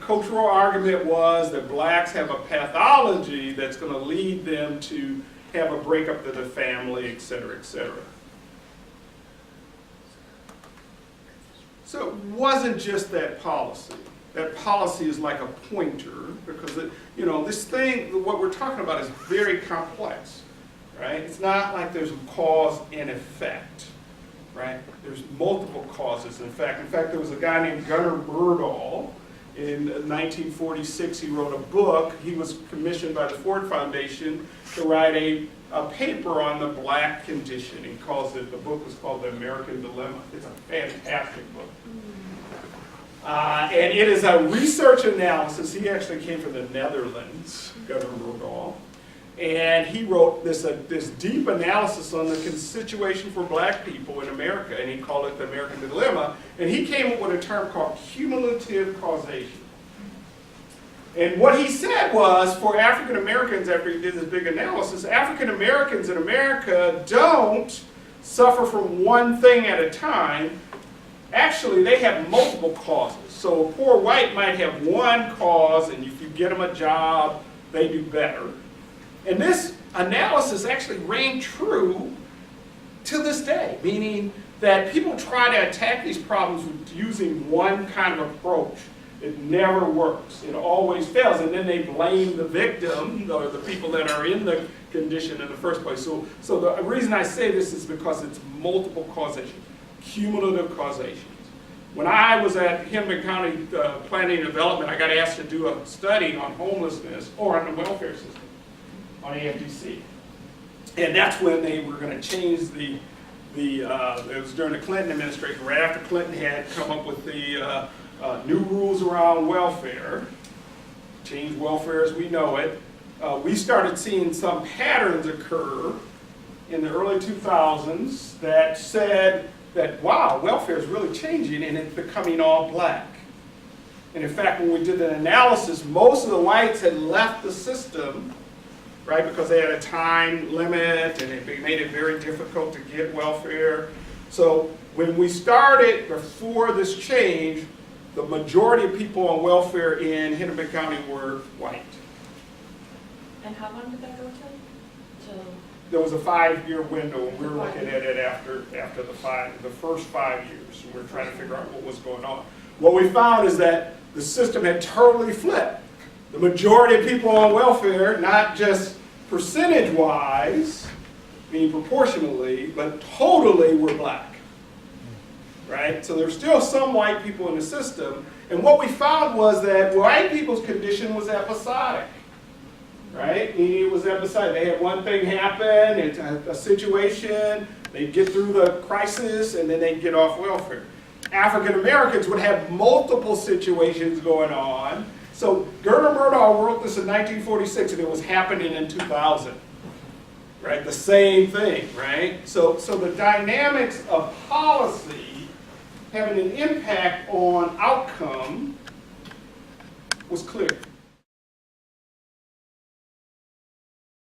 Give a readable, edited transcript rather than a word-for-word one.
cultural argument was that blacks have a pathology that's going to lead them to have a breakup of the family, et cetera, et cetera. So it wasn't just that policy. That policy is like a pointer because, this thing, what we're talking about is very complex, right? It's not like there's a cause and effect, right? There's multiple causes. In fact, there was a guy named Gunnar Myrdal. In 1946, he wrote a book. He was commissioned by the Ford Foundation to write a paper on the black condition. He calls it, the book was called The American Dilemma. It's a fantastic book. And it is a research analysis. He actually came from the Netherlands, Gunnar Myrdal. And he wrote this deep analysis on the situation for black people in America, and he called it the American Dilemma. And he came up with a term called cumulative causation. And what he said was, for African Americans, after he did this big analysis, African Americans in America don't suffer from one thing at a time. Actually, they have multiple causes. So a poor white might have one cause, and if you get them a job, they do better. And this analysis actually rang true to this day, meaning that people try to attack these problems with using one kind of approach. It never works. It always fails. And then they blame the victim or the people that are in the condition in the first place. So the reason I say this is because it's multiple causation, cumulative causation. When I was at Hennepin County Planning and Development, I got asked to do a study on homelessness or on the welfare system, on AFDC. And that's when they were going to change it was during the Clinton administration, right after Clinton had come up with the new rules around welfare, change welfare as we know it. We started seeing some patterns occur in the early 2000s that said that, wow, welfare is really changing and it's becoming all black. And in fact, when we did an analysis, most of the whites had left the system, right, because they had a time limit and it made it very difficult to get welfare. So when we started, before this change, the majority of people on welfare in Hennepin County were white. And how long did that go till? There was a 5-year window, and we were looking at it after the first 5 years. And we were trying to figure out what was going on. What we found is that the system had totally flipped. The majority of people on welfare, not just percentage-wise, meaning proportionally, but totally were black. Right? So there's still some white people in the system. And what we found was that white people's condition was episodic. Right? Meaning it was episodic. They had one thing happen, it's a situation, they'd get through the crisis, and then they'd get off welfare. African Americans would have multiple situations going on. So Gunnar Myrdal wrote this in 1946, and it was happening in 2000. Right? The same thing, right? So the dynamics of policy having an impact on outcome was clear.